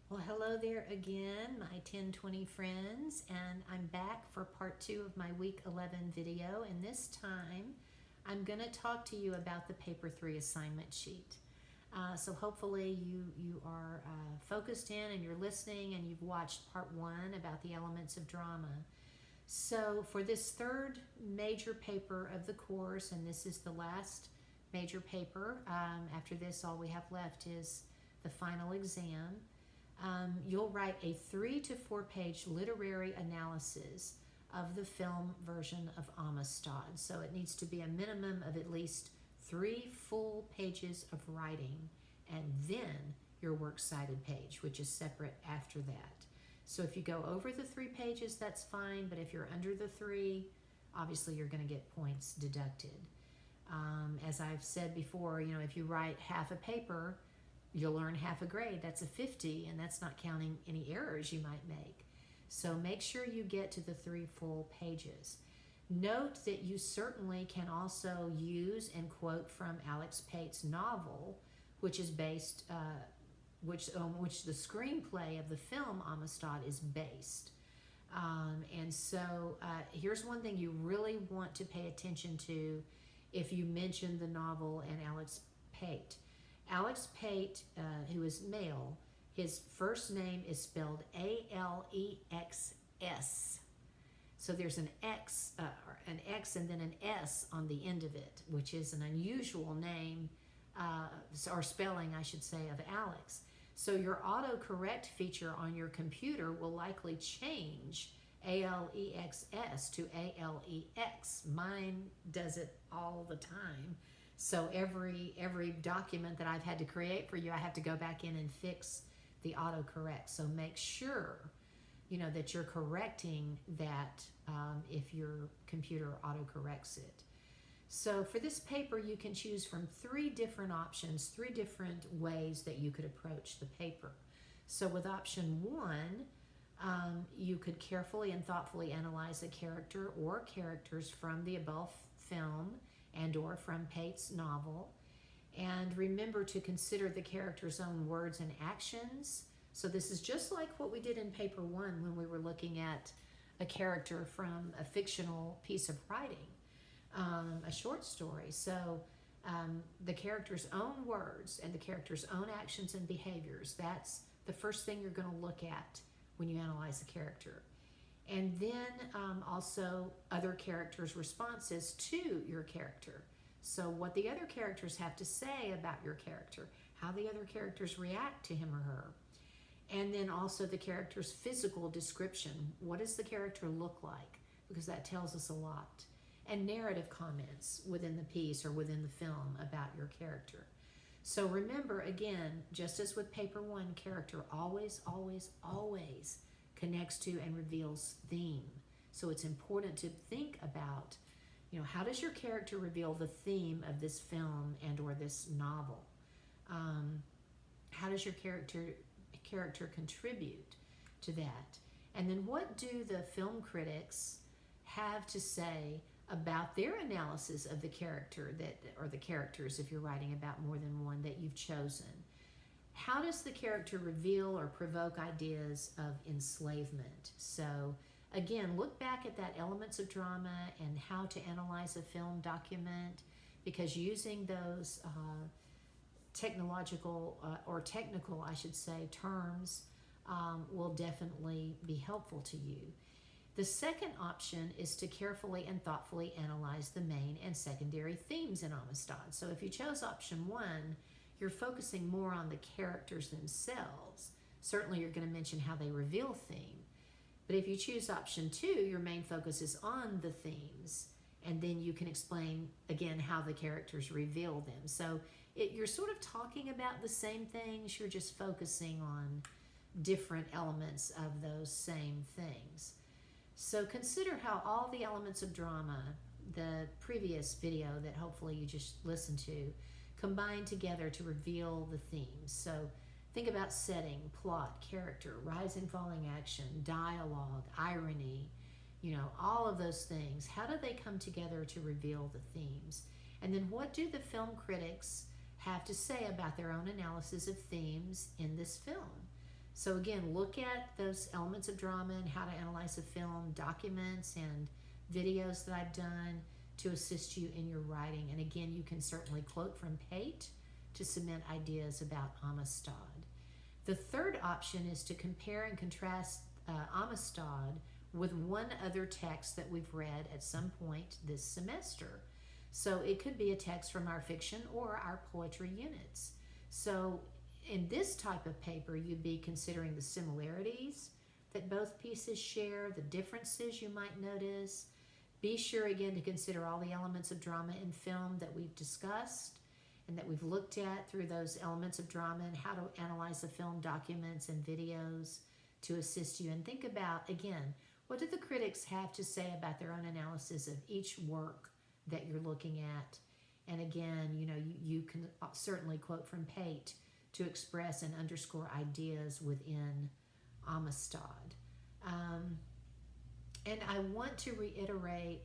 Well, hello there again, my 1020 friends, and I'm back for part 2 of my week 11 video, and this time I'm going to talk to you about the paper 3 assignment sheet. So hopefully you are focused in and you're listening and you've watched part 1 about the elements of drama. So for this third major paper of the course, and this is the last major paper, after this all we have left is the final exam. You'll write a 3 to 4 page literary analysis of the film version of Amistad. So it needs to be a minimum of at least 3 full pages of writing, and then your works cited page, which is separate after that. So if you go over the 3 pages, that's fine, but if you're under the 3, obviously you're going to get points deducted. As I've said before, if you write half a paper, you'll earn half a grade. That's a 50, and that's not counting any errors you might make. So make sure you get to the 3 full pages. Note that you certainly can also use and quote from Alex Pate's novel, which is based, which the screenplay of the film Amistad is based. And so here's one thing you really want to pay attention to if you mention the novel and Alex Pate. Alex Pate, who is male, his first name is spelled A-L-E-X-S. So there's an X and then an S on the end of it, which is an unusual name, or spelling, I should say, of Alex. So your autocorrect feature on your computer will likely change A-L-E-X-S to A-L-E-X. Mine does it all the time. So every document that I've had to create for you, I have to go back in and fix the autocorrect. So make sure, that you're correcting that if your computer autocorrects it. So for this paper, you can choose from 3 different options, 3 different ways that you could approach the paper. So with option 1, you could carefully and thoughtfully analyze a character or characters from the above film and or from Pate's novel, and remember to consider the character's own words and actions. So this is just like what we did in paper 1 when we were looking at a character from a fictional piece of writing, a short story. So the character's own words and the character's own actions and behaviors, that's the first thing you're going to look at when you analyze a character. And then also other characters' responses to your character. So what the other characters have to say about your character, how the other characters react to him or her. And then also the character's physical description. What does the character look like? Because that tells us a lot. And narrative comments within the piece or within the film about your character. So remember, again, just as with paper 1, character always, always, always connects to and reveals theme. So it's important to think about, how does your character reveal the theme of this film and or this novel? How does your character contribute to that? And then what do the film critics have to say about their analysis of the character or the characters, if you're writing about more than one that you've chosen? How does the character reveal or provoke ideas of enslavement? So again, look back at that elements of drama and how to analyze a film document, because using those technical, I should say, terms will definitely be helpful to you. The second option is to carefully and thoughtfully analyze the main and secondary themes in Amistad. So if you chose option 1, you're focusing more on the characters themselves. Certainly you're going to mention how they reveal theme. But if you choose option 2, your main focus is on the themes, and then you can explain, again, how the characters reveal them. So you're sort of talking about the same things, you're just focusing on different elements of those same things. So consider how all the elements of drama, the previous video that hopefully you just listened to, combine together to reveal the themes. So think about setting, plot, character, rising, falling action, dialogue, irony, all of those things. How do they come together to reveal the themes? And then what do the film critics have to say about their own analysis of themes in this film? So again, look at those elements of drama and how to analyze a film, documents and videos that I've done to assist you in your writing. And again, you can certainly quote from Pate to cement ideas about Amistad. The third option is to compare and contrast Amistad with one other text that we've read at some point this semester. So it could be a text from our fiction or our poetry units. So in this type of paper, you'd be considering the similarities that both pieces share, the differences you might notice. Be sure again to consider all the elements of drama in film that we've discussed and that we've looked at through those elements of drama and how to analyze the film documents and videos to assist you. And think about, again, what do the critics have to say about their own analysis of each work that you're looking at? And again, you can certainly quote from Pate to express and underscore ideas within Amistad. And I want to reiterate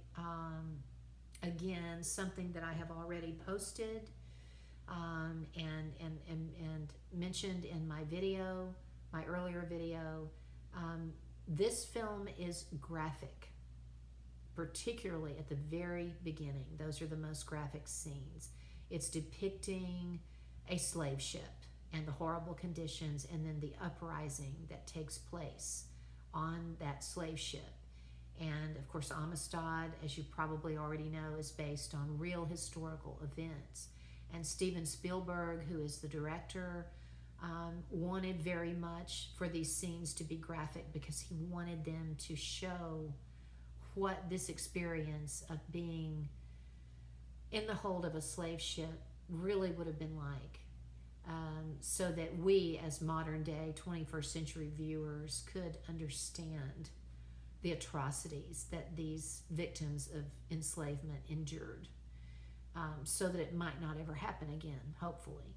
again something that I have already posted and mentioned in my video, my earlier video. This film is graphic, particularly at the very beginning. Those are the most graphic scenes. It's depicting a slave ship and the horrible conditions and then the uprising that takes place on that slave ship. And of course, Amistad, as you probably already know, is based on real historical events. And Steven Spielberg, who is the director, wanted very much for these scenes to be graphic because he wanted them to show what this experience of being in the hold of a slave ship really would have been like, so that we as modern day 21st century viewers could understand the atrocities that these victims of enslavement endured, so that it might not ever happen again, hopefully,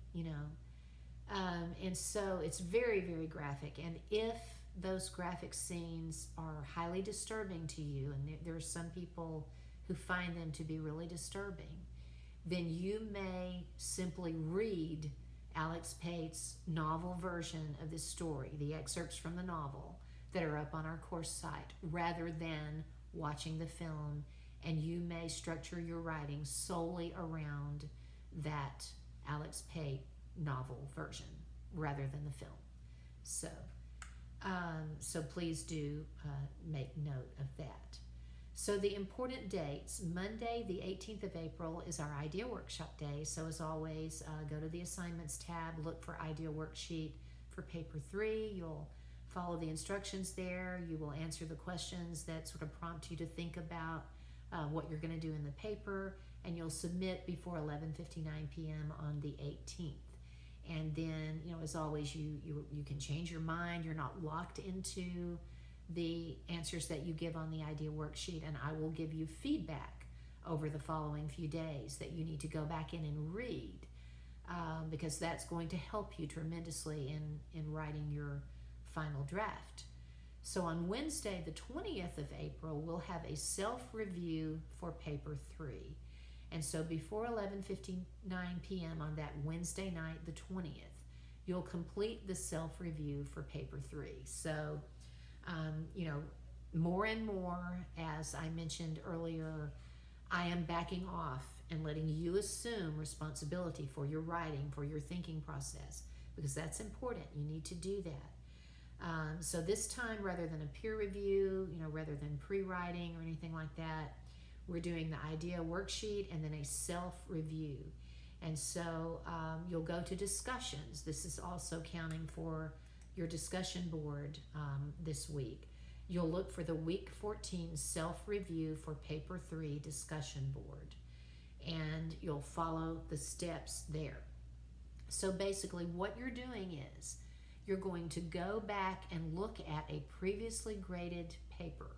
and so it's very, very graphic. And if those graphic scenes are highly disturbing to you, and there are some people who find them to be really disturbing, then you may simply read Alex Pate's novel version of this story, the excerpts from the novel that are up on our course site, rather than watching the film, and you may structure your writing solely around that Alex Pate novel version rather than the film. So please do make note of that. So the important dates: Monday, the 18th of April, is our idea workshop day. So as always, go to the assignments tab, look for idea worksheet for paper 3. You'll follow the instructions there. You will answer the questions that sort of prompt you to think about what you're going to do in the paper, and you'll submit before 11:59 p.m. on the 18th. And then, as always, you can change your mind. You're not locked into the answers that you give on the idea worksheet, and I will give you feedback over the following few days that you need to go back in and read, because that's going to help you tremendously in writing your final draft. So on Wednesday, the 20th of April, we'll have a self-review for paper 3. And so before 11:59 p.m. on that Wednesday night, the 20th, you'll complete the self-review for paper 3. So, more and more, as I mentioned earlier, I am backing off and letting you assume responsibility for your writing, for your thinking process, because that's important. You need to do that. So this time, rather than a peer review, rather than pre-writing or anything like that, we're doing the idea worksheet and then a self-review. And so you'll go to discussions. This is also counting for your discussion board this week. You'll look for the week 14 self-review for paper 3 discussion board, and you'll follow the steps there. So basically what you're doing is you're going to go back and look at a previously graded paper.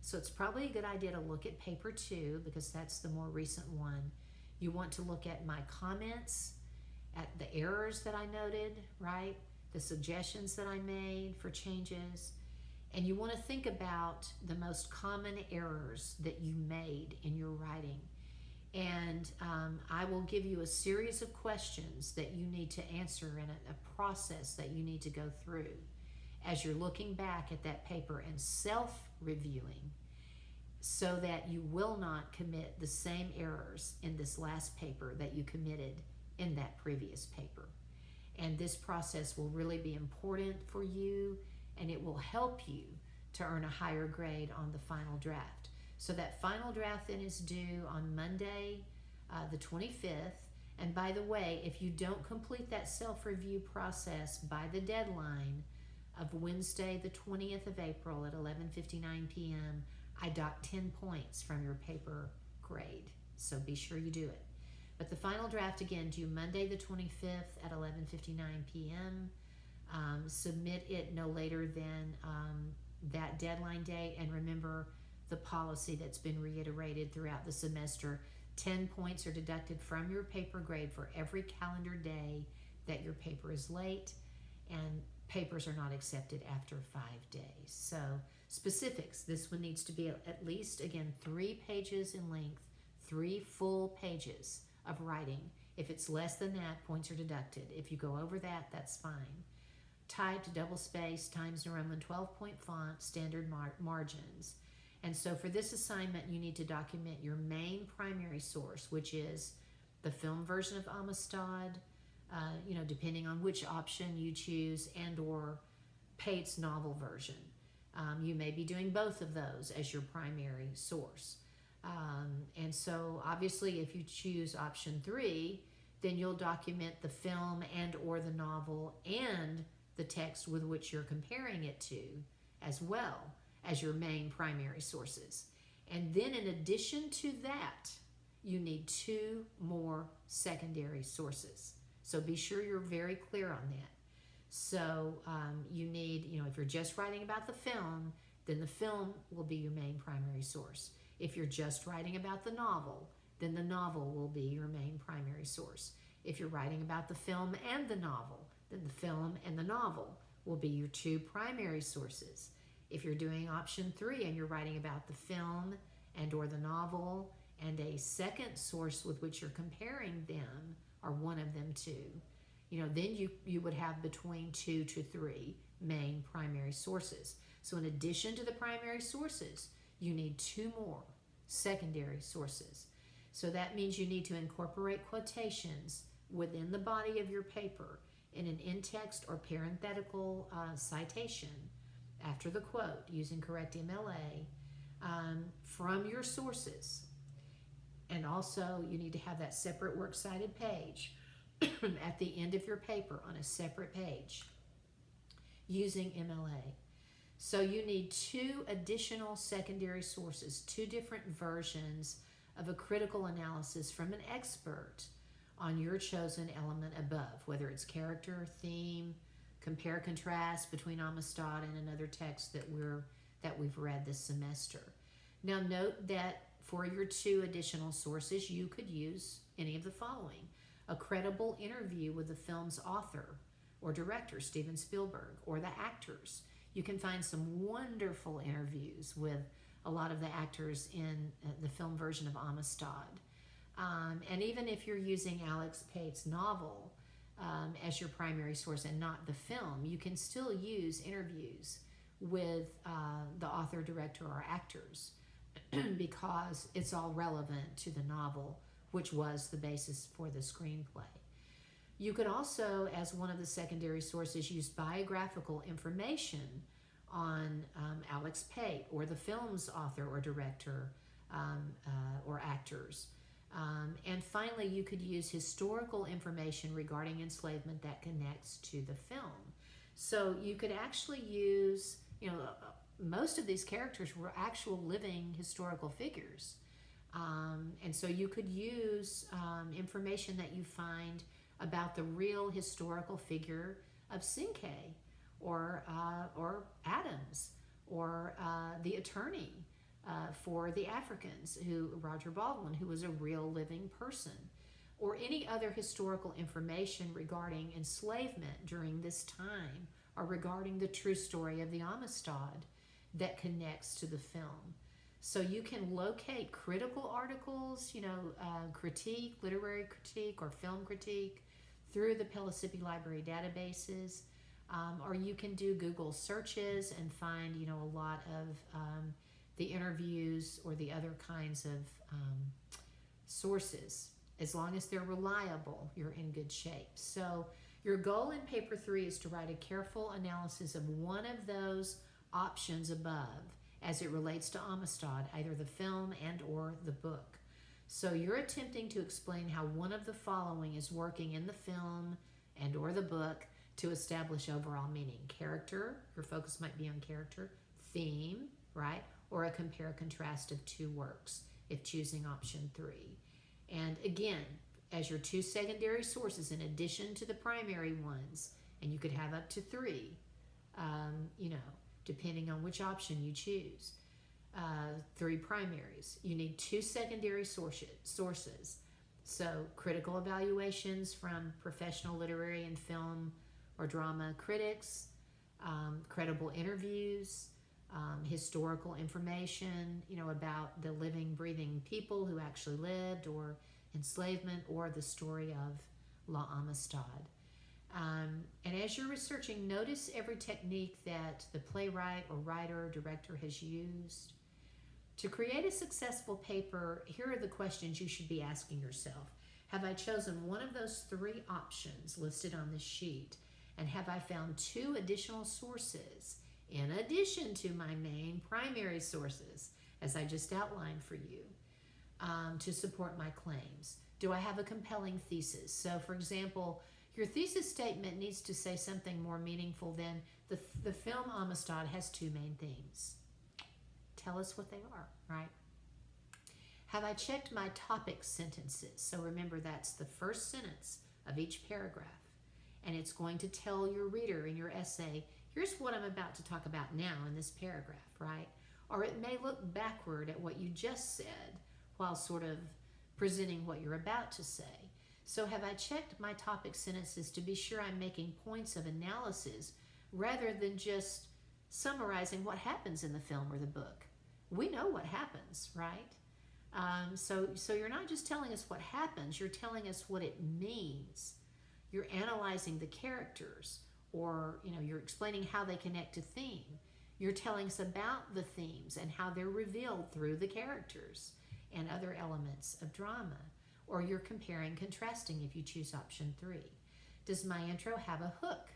So it's probably a good idea to look at paper 2 because that's the more recent one. You want to look at my comments, at the errors that I noted, right? The suggestions that I made for changes. And you want to think about the most common errors that you made in your writing. And I will give you a series of questions that you need to answer and a process that you need to go through. as you're looking back at that paper and self-reviewing, so that you will not commit the same errors in this last paper that you committed in that previous paper. And this process will really be important for you, and it will help you to earn a higher grade on the final draft. So that final draft then is due on Monday, the 25th. And by the way, if you don't complete that self-review process by the deadline of Wednesday, the 20th of April at 11:59 p.m., I dock 10 points from your paper grade. So be sure you do it. But the final draft, again, due Monday the 25th at 11:59 p.m. Submit it no later than that deadline date. And remember the policy that's been reiterated throughout the semester. 10 points are deducted from your paper grade for every calendar day that your paper is late, and papers are not accepted after 5 days. So specifics, this one needs to be at least, again, 3 pages in length, 3 full pages of writing. If it's less than that, points are deducted. If you go over that, that's fine. Typed, double space, Times New Roman, 12-point font, standard margins. And so for this assignment, you need to document your main primary source, which is the film version of Amistad, depending on which option you choose, and or Pate's novel version. You may be doing both of those as your primary source. And so obviously if you choose option 3, then you'll document the film and or the novel and the text with which you're comparing it to, as well as your main primary sources. And then in addition to that, you need 2 more secondary sources. So be sure you're very clear on that. So you need, if you're just writing about the film, then the film will be your main primary source. If you're just writing about the novel, then the novel will be your main primary source. If you're writing about the film and the novel, then the film and the novel will be your 2 primary sources. If you're doing option 3 and you're writing about the film and or the novel and a second source with which you're comparing them, or one of them too, then you would have between 2 to 3 main primary sources. So in addition to the primary sources, you need 2 more secondary sources. So that means you need to incorporate quotations within the body of your paper in an in-text or parenthetical citation after the quote using correct MLA from your sources. And also you need to have that separate works cited page at the end of your paper on a separate page using MLA. So you need 2 additional secondary sources, 2 different versions of a critical analysis from an expert on your chosen element above, whether it's character, theme, compare contrast between Amistad and another text that we've read this semester. Now note that for your 2 additional sources, you could use any of the following: a credible interview with the film's author or director, Steven Spielberg, or the actors. You can find some wonderful interviews with a lot of the actors in the film version of Amistad. And even if you're using Alex Pate's novel as your primary source and not the film, you can still use interviews with the author, director, or actors because it's all relevant to the novel, which was the basis for the screenplay. You could also, as one of the secondary sources, use biographical information on Alex Pate or the film's author or director or actors. And finally, you could use historical information regarding enslavement that connects to the film. So you could actually use, most of these characters were actual living historical figures. And so you could use information that you find about the real historical figure of Cinque or Adams or the attorney for the Africans, Roger Baldwin, who was a real living person, or any other historical information regarding enslavement during this time or regarding the true story of the Amistad that connects to the film. So you can locate critical articles, critique, literary critique, or film critique through the Pellissippi Library databases. Or you can do Google searches and find, a lot of the interviews or the other kinds of sources. As long as they're reliable, you're in good shape. So your goal in paper 3 is to write a careful analysis of one of those options above as it relates to Amistad, either the film and or the book. So you're attempting to explain how one of the following is working in the film and or the book to establish overall meaning. Character, your focus might be on character. Theme, right? Or a compare-contrast of two works if choosing option 3. And again, as your 2 secondary sources in addition to the primary ones, and you could have up to 3, depending on which option you choose. 3 primaries. You need 2 secondary sources. So critical evaluations from professional literary and film or drama critics, credible interviews, historical information, about the living, breathing people who actually lived, or enslavement, or the story of La Amistad. And as you're researching, notice every technique that the playwright or writer or director has used. To create a successful paper, here are the questions you should be asking yourself. Have I chosen one of those 3 options listed on this sheet? And have I found 2 additional sources in addition to my main primary sources, as I just outlined for you, to support my claims? Do I have a compelling thesis? So, for example, your thesis statement needs to say something more meaningful than the film Amistad has 2 main themes. Tell us what they are, right? Have I checked my topic sentences? So remember, that's the first sentence of each paragraph. And it's going to tell your reader in your essay, here's what I'm about to talk about now in this paragraph, right? Or it may look backward at what you just said while sort of presenting what you're about to say. So have I checked my topic sentences to be sure I'm making points of analysis rather than just summarizing what happens in the film or the book? We know what happens, right? So you're not just telling us what happens, you're telling us what it means. You're analyzing the characters, or you're explaining how they connect to theme. You're telling us about the themes and how they're revealed through the characters and other elements of drama. Or you're comparing, contrasting if you choose option 3. Does my intro have a hook?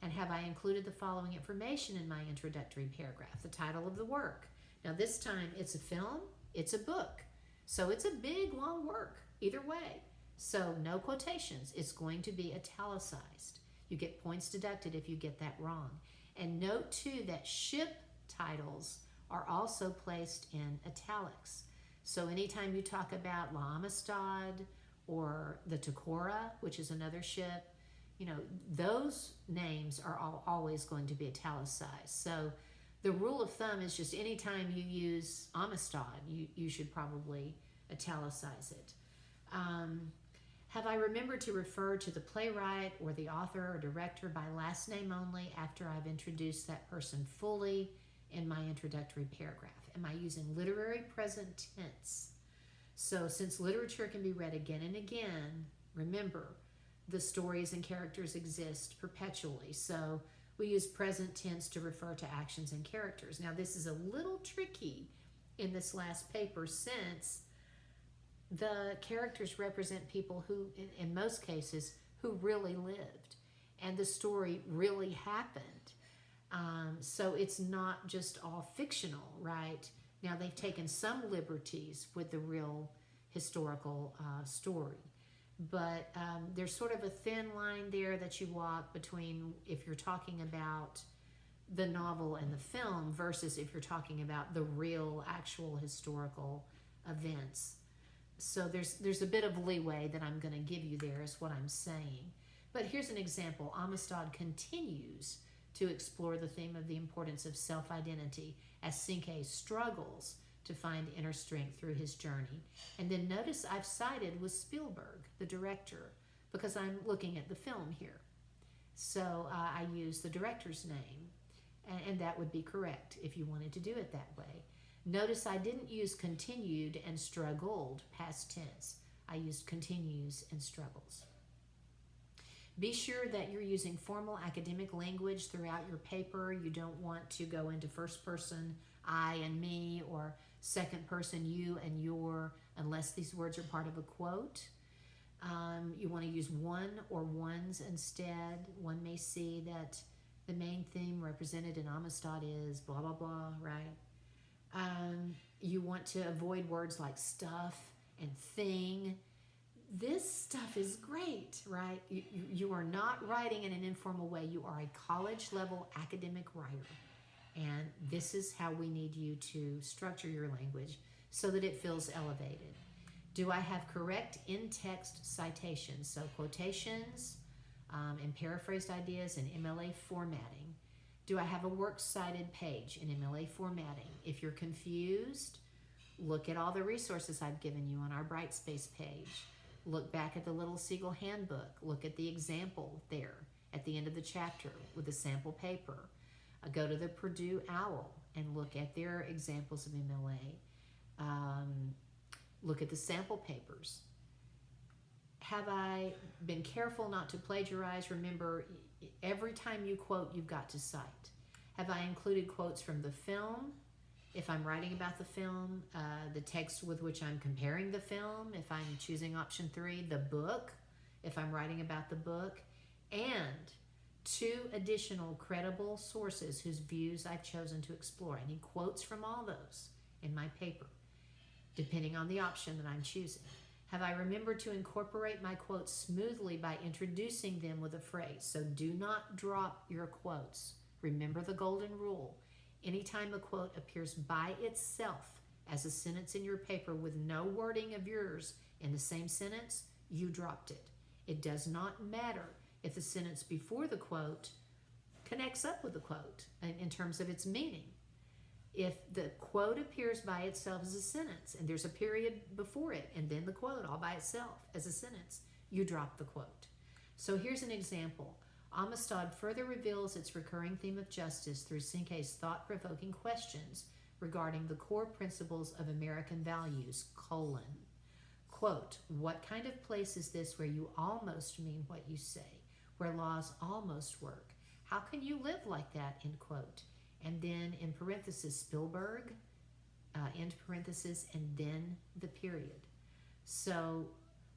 And have I included the following information in my introductory paragraph? The title of the work. Now this time it's a film, it's a book. So it's a big, long work, either way. So no quotations, it's going to be italicized. You get points deducted if you get that wrong. And note too that ship titles are also placed in italics. So anytime you talk about La Amistad or the Takora, which is another ship, those names are always going to be italicized. So the rule of thumb is just anytime you use Amistad, you should probably italicize it. Have I remembered to refer to the playwright or the author or director by last name only after I've introduced that person fully in my introductory paragraph? Am I using literary present tense? So since literature can be read again and again, remember, the stories and characters exist perpetually. So we use present tense to refer to actions and characters. Now this is a little tricky in this last paper since the characters represent people who, in most cases, who really lived. And the story really happened. So it's not just all fictional, right? Now they've taken some liberties with the real historical story. But there's sort of a thin line there that you walk between if you're talking about the novel and the film versus if you're talking about the real, actual historical events. So there's a bit of leeway that I'm going to give you there is what I'm saying. But here's an example. Amistad continues to explore the theme of the importance of self-identity as Cinque struggles to find inner strength through his journey. And then notice I've sided with Spielberg, the director, because I'm looking at the film here. So I use the director's name, and that would be correct if you wanted to do it that way. Notice I didn't use continued and struggled past tense. I used continues and struggles. Be sure that you're using formal academic language throughout your paper. You don't want to go into first person, I and me, or second person, you and your, unless these words are part of a quote. You want to use one or ones instead. One may see that the main theme represented in Amistad is blah, blah, blah, right? You want to avoid words like stuff and thing. This stuff is great, right? You are not writing in an informal way. You are a college-level academic writer. And this is how we need you to structure your language so that it feels elevated. Do I have correct in-text citations? So quotations and paraphrased ideas in MLA formatting. Do I have a works cited page in MLA formatting? If you're confused, look at all the resources I've given you on our Brightspace page. Look back at the Little Seagull Handbook. Look at the example there at the end of the chapter with the sample paper. Go to the Purdue OWL and look at their examples of MLA. Look at the sample papers. Have I been careful not to plagiarize? Remember, every time you quote, you've got to cite. Have I included quotes from the film? If I'm writing about the film, the text with which I'm comparing the film, if I'm choosing option 3, the book, if I'm writing about the book, and 2 additional credible sources whose views I've chosen to explore. I need quotes from all those in my paper, depending on the option that I'm choosing. Have I remembered to incorporate my quotes smoothly by introducing them with a phrase? So do not drop your quotes. Remember the golden rule. Anytime a quote appears by itself as a sentence in your paper with no wording of yours in the same sentence, you dropped it. It does not matter if the sentence before the quote connects up with the quote in terms of its meaning. If the quote appears by itself as a sentence and there's a period before it and then the quote all by itself as a sentence, you drop the quote. So here's an example. Amistad further reveals its recurring theme of justice through Cinque's thought-provoking questions regarding the core principles of American values, : quote, what kind of place is this where you almost mean what you say, where laws almost work? How can you live like that, end quote. And then in parentheses, Spielberg, end parentheses, and then the period. So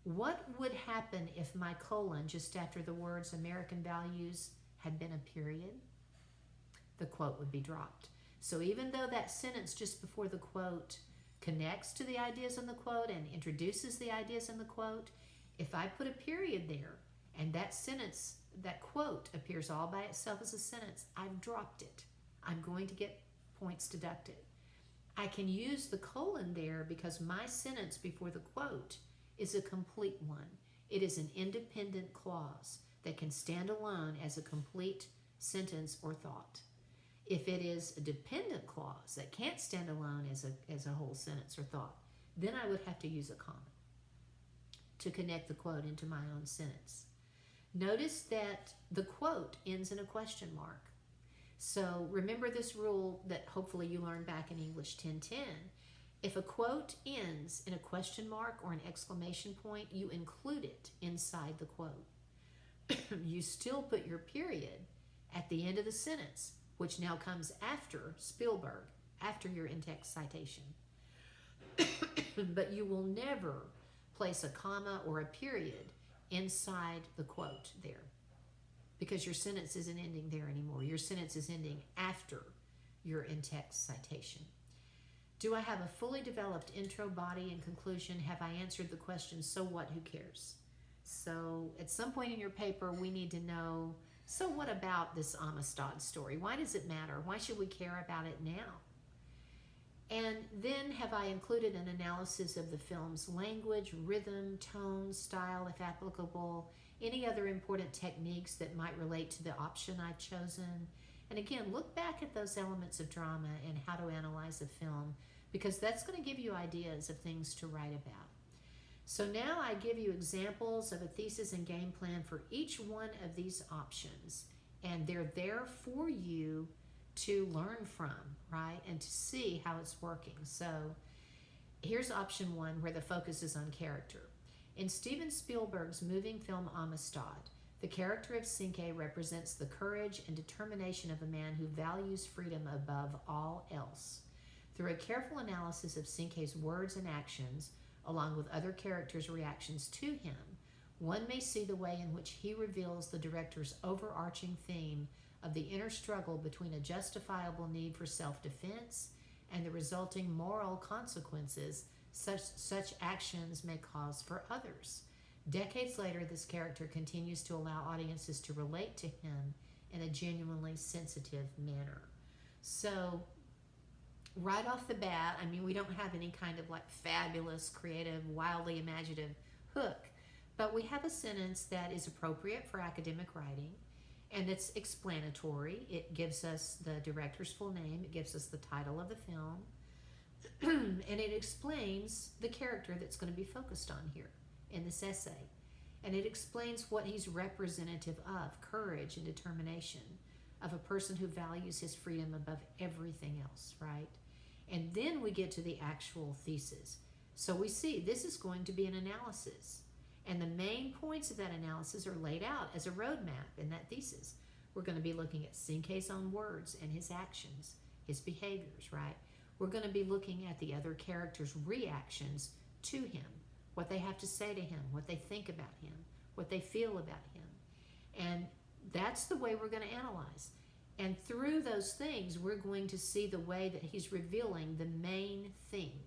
what would happen if my colon just after the words American values had been a period? The quote would be dropped. So even though that sentence just before the quote connects to the ideas in the quote and introduces the ideas in the quote, if I put a period there and that sentence, that quote appears all by itself as a sentence, I've dropped it. I'm going to get points deducted. I can use the colon there because my sentence before the quote is a complete one. It is an independent clause that can stand alone as a complete sentence or thought. If it is a dependent clause that can't stand alone as a whole sentence or thought, then I would have to use a comma to connect the quote into my own sentence. Notice that the quote ends in a question mark. So remember this rule that hopefully you learned back in English 1010. If a quote ends in a question mark or an exclamation point, you include it inside the quote. You still put your period at the end of the sentence, which now comes after Spielberg, after your in-text citation. But you will never place a comma or a period inside the quote there, because your sentence isn't ending there anymore. Your sentence is ending after your in-text citation. Do I have a fully developed intro, body, and conclusion? Have I answered the question, so what, who cares? So at some point in your paper, we need to know, so what about this Amistad story? Why does it matter? Why should we care about it now? And then have I included an analysis of the film's language, rhythm, tone, style, if applicable, any other important techniques that might relate to the option I've chosen? And again, look back at those elements of drama and how to analyze a film, because that's going to give you ideas of things to write about. So now I give you examples of a thesis and game plan for each one of these options, and they're there for you to learn from, right, and to see how it's working. So here's option 1, where the focus is on character. In Steven Spielberg's moving film Amistad, The character of Cinque represents the courage and determination of a man who values freedom above all else. Through a careful analysis of Cinque's words and actions, along with other characters' reactions to him, one may see the way in which he reveals the director's overarching theme of the inner struggle between a justifiable need for self-defense and the resulting moral consequences such actions may cause for others. Decades later, this character continues to allow audiences to relate to him in a genuinely sensitive manner. So, right off the bat, I mean, we don't have any kind of like fabulous, creative, wildly imaginative hook, but we have a sentence that is appropriate for academic writing, and it's explanatory. It gives us the director's full name, it gives us the title of the film, and it explains the character that's going to be focused on here in this essay. And it explains what he's representative of, courage and determination, of a person who values his freedom above everything else, right? And then we get to the actual thesis. So we see this is going to be an analysis. And the main points of that analysis are laid out as a roadmap in that thesis. We're going to be looking at Cinque's own words and his actions, his behaviors, right? We're going to be looking at the other characters' reactions to him, what they have to say to him, what they think about him, what they feel about him. And that's the way we're going to analyze. And through those things, we're going to see the way that he's revealing the main theme.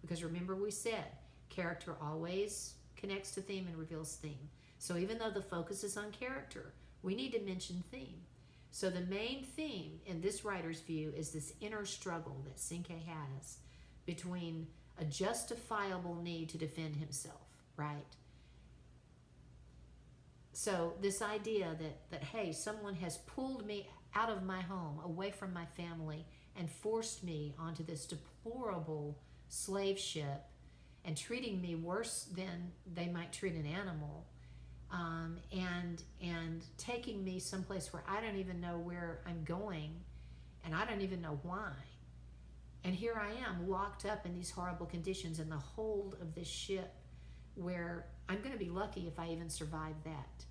Because remember we said, character always connects to theme and reveals theme. So even though the focus is on character, we need to mention theme. So the main theme in this writer's view is this inner struggle that Cinque has between a justifiable need to defend himself, right? So this idea that hey, someone has pulled me out of my home, away from my family, and forced me onto this deplorable slave ship and treating me worse than they might treat an animal, and taking me someplace where I don't even know where I'm going, and I don't even know why. And here I am locked up in these horrible conditions in the hold of this ship where I'm going to be lucky if I even survive that.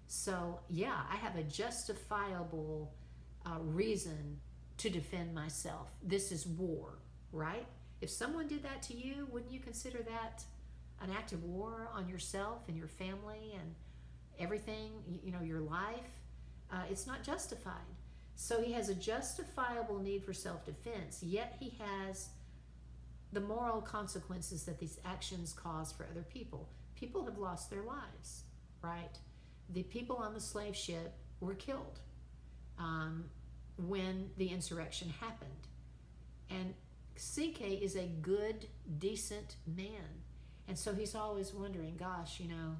So yeah, I have a justifiable reason to defend myself. This is war, right? If someone did that to you, wouldn't you consider that an act of war on yourself and your family and everything, you know, your life? It's not justified. So he has a justifiable need for self-defense, yet he has the moral consequences that these actions cause for other people. People have lost their lives, right? The people on the slave ship were killed when the insurrection happened. And Cinque is a good, decent man. And so he's always wondering, gosh, you know,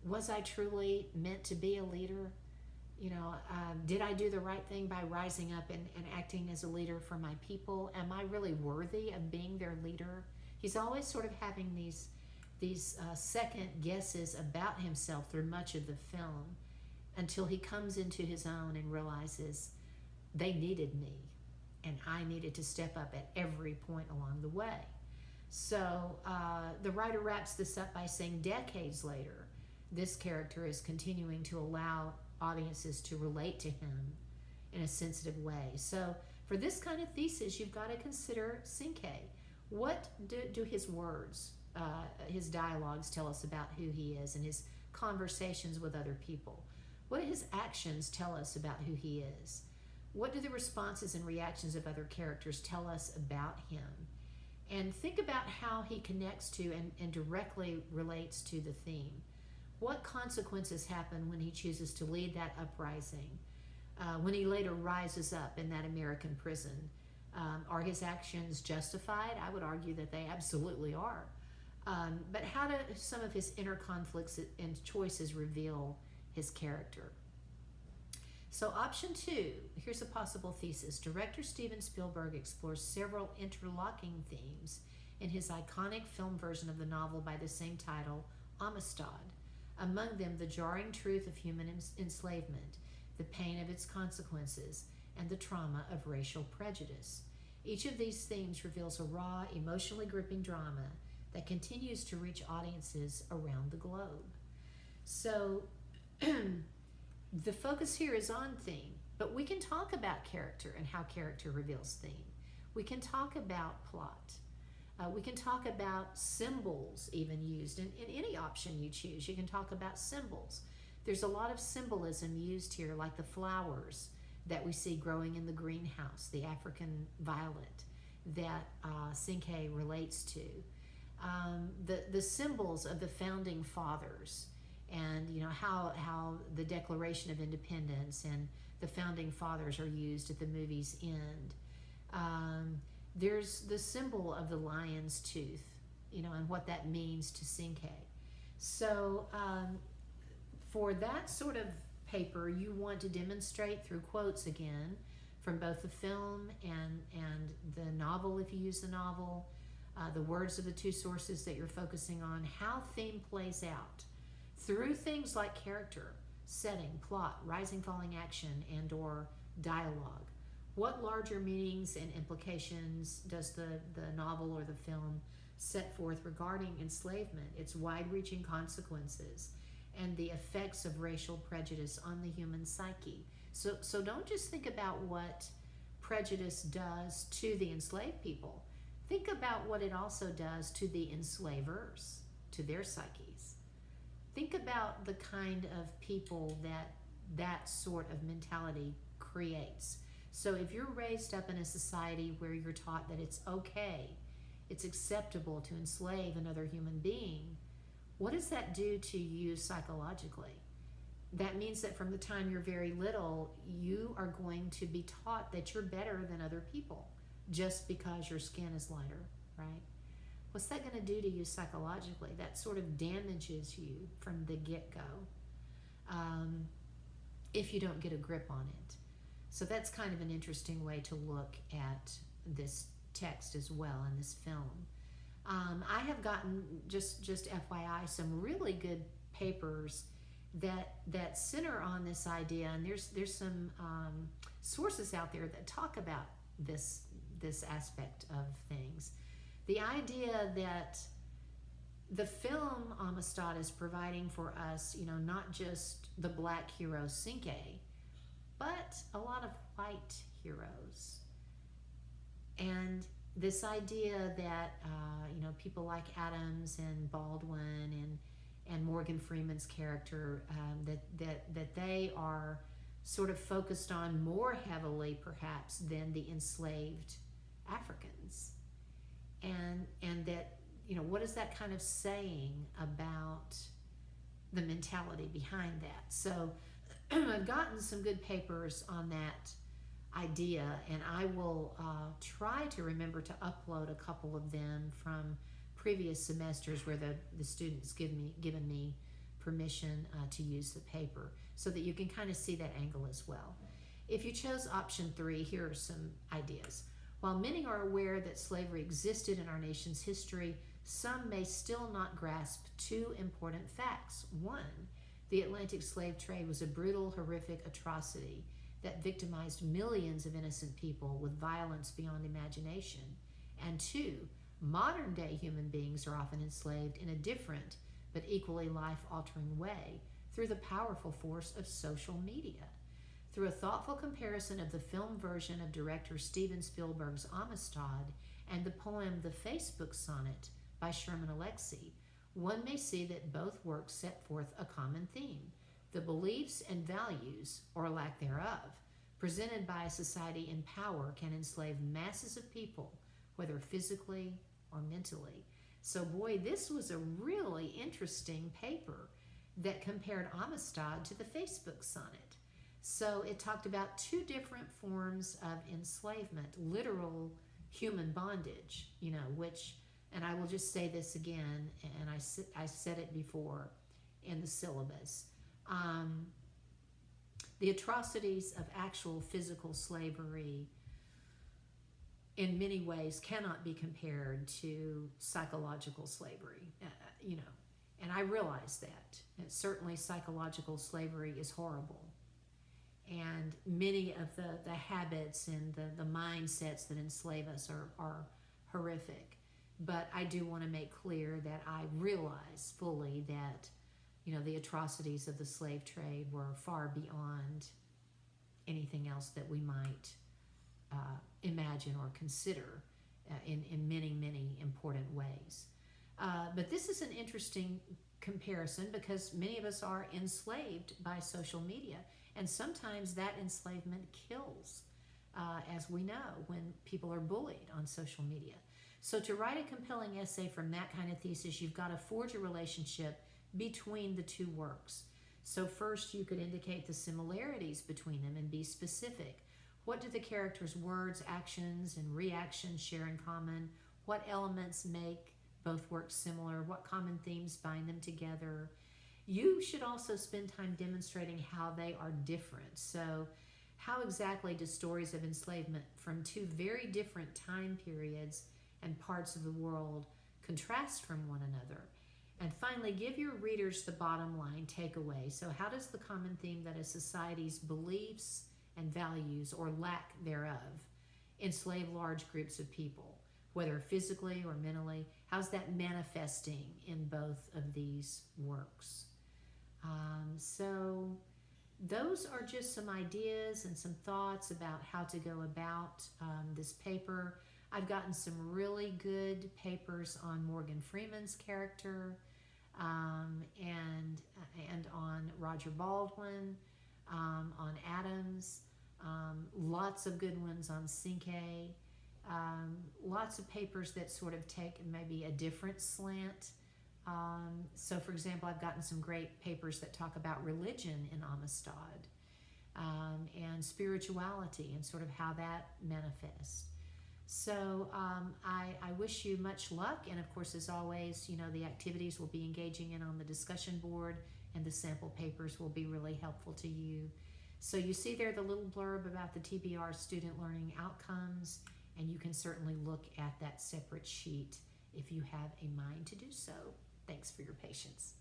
was I truly meant to be a leader? You know, did I do the right thing by rising up and acting as a leader for my people? Am I really worthy of being their leader? He's always sort of having these second guesses about himself through much of the film until he comes into his own and realizes they needed me and I needed to step up at every point along the way. So the writer wraps this up by saying decades later, this character is continuing to allow audiences to relate to him in a sensitive way. So for this kind of thesis, you've got to consider Cinque. What do his words, his dialogues tell us about who he is and his conversations with other people? What do his actions tell us about who he is? What do the responses and reactions of other characters tell us about him? And think about how he connects to and directly relates to the theme. What consequences happen when he chooses to lead that uprising? When he later rises up in that American prison? Are his actions justified? I would argue that they absolutely are. But how do some of his inner conflicts and choices reveal his character? So option 2, here's a possible thesis. Director Steven Spielberg explores several interlocking themes in his iconic film version of the novel by the same title, Amistad. Among them, the jarring truth of human enslavement, the pain of its consequences, and the trauma of racial prejudice. Each of these themes reveals a raw, emotionally gripping drama that continues to reach audiences around the globe. So the focus here is on theme, but we can talk about character and how character reveals theme. We can talk about plot. We can talk about symbols even used in any option you choose. You can talk about symbols. There's a lot of symbolism used here, like the flowers that we see growing in the greenhouse, the African violet that Cinque relates to. The symbols of the founding fathers, and how the Declaration of Independence and the founding fathers are used at the movie's end. There's the symbol of the lion's tooth, and what that means to Cinque. So for that sort of paper, you want to demonstrate through quotes again from both the film and the novel, if you use the novel, the words of the two sources that you're focusing on, how theme plays out through things like character, setting, plot, rising, falling action, and or dialogue. What larger meanings and implications does the novel or the film set forth regarding enslavement, its wide-reaching consequences, and the effects of racial prejudice on the human psyche? So don't just think about what prejudice does to the enslaved people. Think about what it also does to the enslavers, to their psyches. Think about the kind of people that sort of mentality creates. So if you're raised up in a society where you're taught that it's okay, it's acceptable to enslave another human being, what does that do to you psychologically? That means that from the time you're very little, you are going to be taught that you're better than other people just because your skin is lighter, right? What's that going to do to you psychologically? That sort of damages you from the get-go if you don't get a grip on it. So that's kind of an interesting way to look at this text as well in this film. I have gotten, just FYI, some really good papers that center on this idea, and there's some sources out there that talk about this aspect of things. The idea that the film Amistad is providing for us, not just the black hero Cinque, but a lot of white heroes. And this idea that people like Adams and Baldwin and Morgan Freeman's character, that they are sort of focused on more heavily perhaps than the enslaved Africans. And that, what is that kind of saying about the mentality behind that? So I've gotten some good papers on that idea, and I will try to remember to upload a couple of them from previous semesters where the students given me permission to use the paper, so that you can kind of see that angle as well. If you chose option 3, here are some ideas. While many are aware that slavery existed in our nation's history, some may still not grasp 2 important facts. 1, the Atlantic slave trade was a brutal, horrific atrocity that victimized millions of innocent people with violence beyond imagination. And 2, modern-day human beings are often enslaved in a different but equally life-altering way through the powerful force of social media. Through a thoughtful comparison of the film version of director Steven Spielberg's Amistad and the poem The Facebook Sonnet by Sherman Alexie, one may see that both works set forth a common theme: the beliefs and values, or lack thereof, presented by a society in power can enslave masses of people, whether physically or mentally. So boy, this was a really interesting paper that compared Amistad to the Facebook Sonnet. So it talked about 2 different forms of enslavement, literal human bondage, which, and I will just say this again, and I said it before in the syllabus, the atrocities of actual physical slavery in many ways cannot be compared to psychological slavery, and I realize that. And certainly psychological slavery is horrible. And many of the habits and the mindsets that enslave us are horrific. But I do want to make clear that I realize fully that the atrocities of the slave trade were far beyond anything else that we might imagine or consider in many, many important ways. But this is an interesting comparison because many of us are enslaved by social media, and sometimes that enslavement kills, as we know, when people are bullied on social media. So to write a compelling essay from that kind of thesis, you've got to forge a relationship between the two works. So first you could indicate the similarities between them and be specific. What do the characters' words, actions, and reactions share in common? What elements make both works similar? What common themes bind them together? You should also spend time demonstrating how they are different. So how exactly do stories of enslavement from two very different time periods and parts of the world contrast from one another? And finally, give your readers the bottom line takeaway. So how does the common theme that a society's beliefs and values, or lack thereof, enslave large groups of people, whether physically or mentally, how's that manifesting in both of these works? So those are just some ideas and some thoughts about how to go about this paper. I've gotten some really good papers on Morgan Freeman's character, and on Roger Baldwin, on Adams, lots of good ones on Cinque, lots of papers that sort of take maybe a different slant. So for example, I've gotten some great papers that talk about religion in Amistad, and spirituality and sort of how that manifests. So I wish you much luck, and of course, as always, the activities we'll be engaging in on the discussion board and the sample papers will be really helpful to you. So you see there the little blurb about the TBR student learning outcomes, and you can certainly look at that separate sheet if you have a mind to do so. Thanks for your patience.